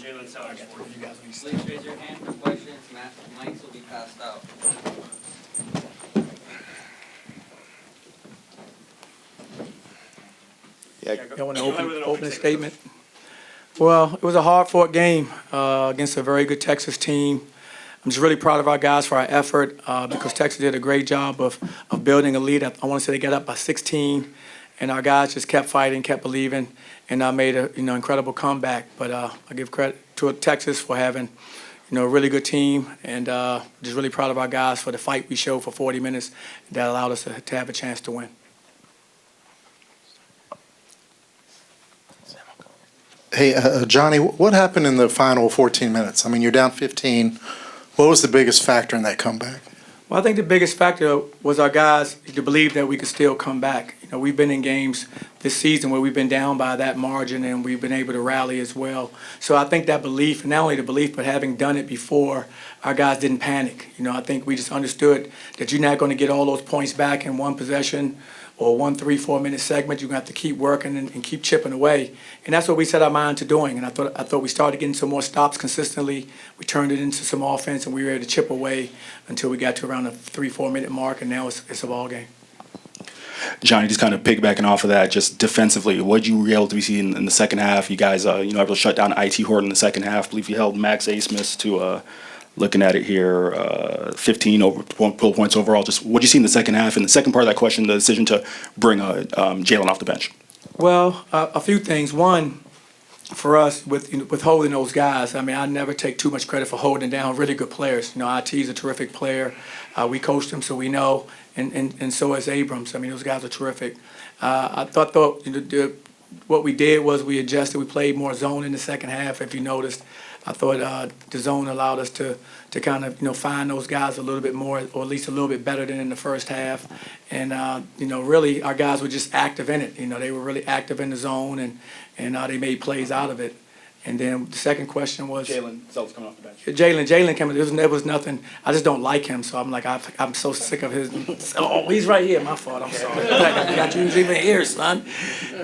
Jaylin Sellers for you guys. Please raise your hand for questions. Mics will be passed out. I want to open a statement. Well, it was a hard-fought game against a very good Texas team. I'm just really proud of our guys for our effort because Texas did a great job of building a lead. I want to say they got up by 16, and our guys just kept fighting, kept believing, and made a incredible comeback. But I give credit to Texas for having a really good team, and just really proud of our guys for the fight we showed for 40 minutes that allowed us to have a chance to win. Hey, Johnny, what happened in the final 14 minutes? I mean, you're down 15. What was the biggest factor in that comeback? Well, I think the biggest factor was our guys to believe that we could still come back. We've been in games this season where we've been down by that margin and we've been able to rally as well. So I think that belief, and not only the belief, but having done it before, our guys didn't panic. I think we just understood that you're not going to get all those points back in one possession or 1 3-4 minute segment. You're going to have to keep working and keep chipping away. And that's what we set our mind to doing. And I thought we started getting some more stops consistently. We turned it into some offense, and we were able to chip away until we got to around the 3-4 minute mark, and now it's a ball game. Johnny, just kind of piggybacking off of that, just defensively, what did you were able to see in the second half? You guys, able to shut down IT Horton in the second half. I believe you held Max Asmus to, looking at it here, 15 points overall. Just what did you see in the second half? And the second part of that question, the decision to bring Jaylin off the bench. Well, a few things. One, for us, with holding those guys, I mean, I never take too much credit for holding down really good players. IT is a terrific player. We coached him, so we know, and so is Abrams. I mean, those guys are terrific. I thought what we did was we adjusted. We played more zone in the second half, if you noticed. I thought the zone allowed us to kind of find those guys a little bit more, or at least a little bit better than in the first half. And really our guys were just active in it. They were really active in the zone, and they made plays out of it. And then the second question was Jaylin Sellers coming off the bench. Jaylin came in. There was nothing. I just don't like him, so I'm like I'm so sick of his. Oh, he's right here. My fault. I'm sorry. I got you even here, son.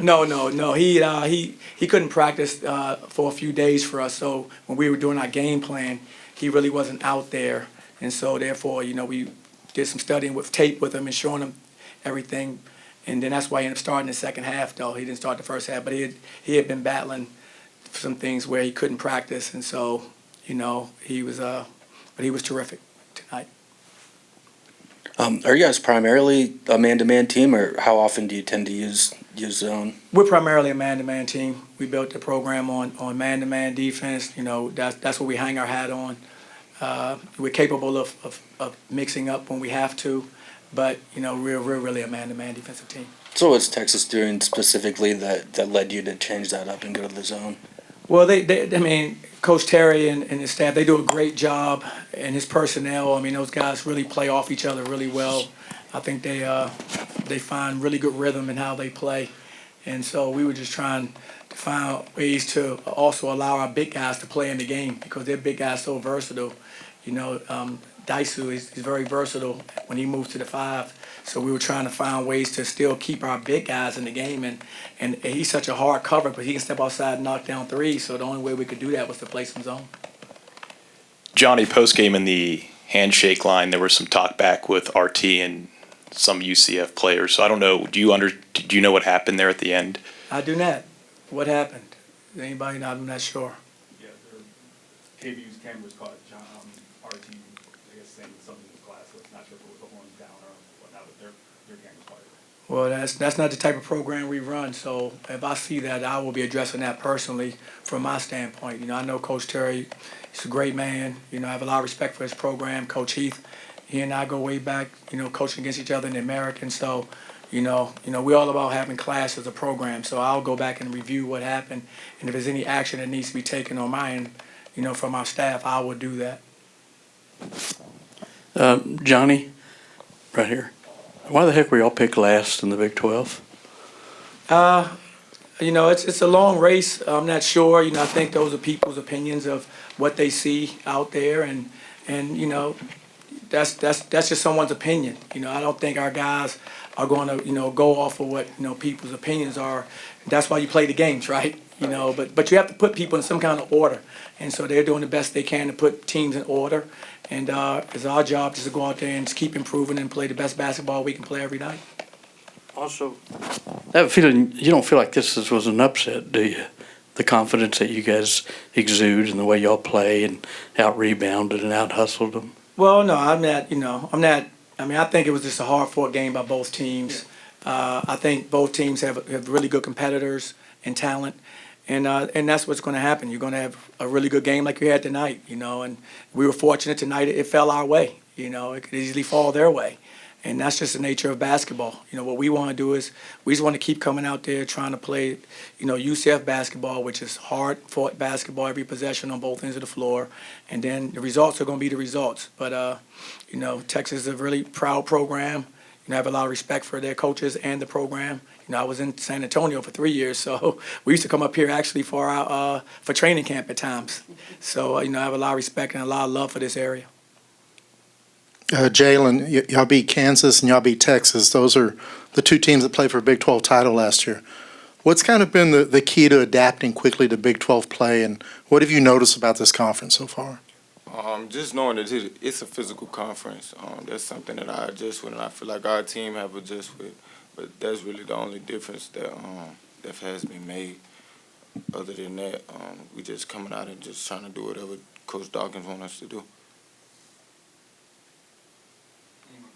No. He couldn't practice for a few days for us. So when we were doing our game plan, he really wasn't out there, and so therefore we did some studying with tape with him and showing him everything, and then that's why he ended up starting the second half. Though he didn't start the first half, but he had been battling some things where he couldn't practice, and so he was but he was terrific tonight. Are you guys primarily a man-to-man team, or how often do you tend to use zone? We're primarily a man-to-man team. We built the program on man-to-man defense. That's what we hang our hat on. We're capable of mixing up when we have to, but we're really a man-to-man defensive team. So what's Texas doing specifically that led you to change that up and go to the zone? Well, I mean, Coach Terry and his staff, they do a great job, and his personnel. I mean, those guys really play off each other really well. I think they find really good rhythm in how they play, and so we were just trying to find ways to also allow our big guys to play in the game because their big guys so versatile. Daisu is very versatile when he moves to the 5. So we were trying to find ways to still keep our big guys in the game, and he's such a hard cover, but he can step outside and knock down threes. So the only way we could do that was to play some zone. Johnny, postgame in the handshake line, there was some talk back with RT and some UCF players. So I don't know. Do you know what happened there at the end? I do not. What happened? Does anybody know? I'm not sure. Yeah, KVU's cameras caught RT, I guess, saying something in class, so it's not sure if it was the horns down or whatnot, but their cameras caught it. Well, that's not the type of program we run. So if I see that, I will be addressing that personally from my standpoint. I know Coach Terry. He's a great man. I have a lot of respect for his program. Coach Heath, he and I go way back, coaching against each other in the American. So, we're all about having class as a program. So I'll go back and review what happened. And if there's any action that needs to be taken on my end, from our staff, I will do that. Johnny, right here. Why the heck were y'all picked last in the Big 12? It's a long race. I'm not sure. I think those are people's opinions of what they see out there, and that's just someone's opinion. I don't think our guys are going to go off of what people's opinions are. That's why you play the games, right? you know, but you have to put people in some kind of order. And so they're doing the best they can to put teams in order. And it's our job just to go out there and just keep improving and play the best basketball we can play every night. Also, that feeling, you don't feel like was an upset, do you? The confidence that you guys exude and the way y'all play and out-rebounded and out-hustled them? Well, no, I'm not, I mean, I think it was just a hard-fought game by both teams. I think both teams have really good competitors and talent, and that's what's going to happen. You're going to have a really good game like you had tonight, and we were fortunate tonight. It fell our way, it could easily fall their way. And that's just the nature of basketball. What we want to do is we just want to keep coming out there trying to play, UCF basketball, which is hard-fought basketball, every possession on both ends of the floor. And then the results are going to be the results. But, Texas is a really proud program. I have a lot of respect for their coaches and the program. I was in San Antonio for 3 years, so we used to come up here actually for training camp at times. So, I have a lot of respect and a lot of love for this area. Jaylin, y'all beat Kansas and y'all beat Texas. Those are the two teams that played for a Big 12 title last year. What's kind of been the key to adapting quickly to Big 12 play, and what have you noticed about this conference so far? Just knowing that it's a physical conference, that's something that I adjust with, and I feel like our team have adjusted with. But that's really the only difference that has been made. Other than that, we just coming out and just trying to do whatever Coach Dawkins wants us to do. Any more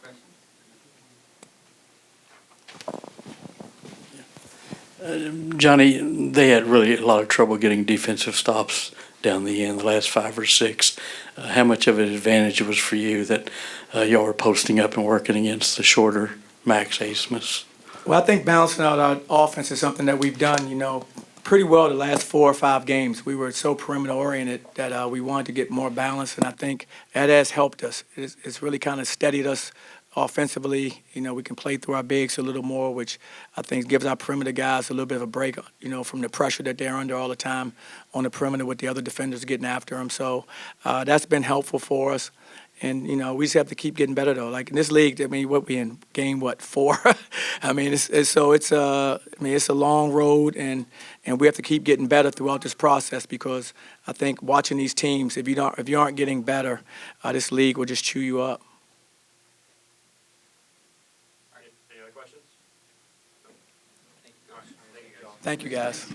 questions? Johnny, they had really a lot of trouble getting defensive stops down the end, the last 5 or 6. How much of an advantage it was for you that y'all were posting up and working against the shorter Max Asmus? Well, I think balancing out our offense is something that we've done, pretty well the last 4 or 5 games. We were so perimeter-oriented that we wanted to get more balance, and I think that has helped us. It's really kind of steadied us offensively. We can play through our bigs a little more, which I think gives our perimeter guys a little bit of a break, from the pressure that they're under all the time on the perimeter with the other defenders getting after them. So that's been helpful for us. And, we just have to keep getting better, though. Like in this league, what we in game, 4? I mean, it's a long road, and we have to keep getting better throughout this process because I think watching these teams, if you aren't getting better, this league will just chew you up. Any other questions? Thank you, guys.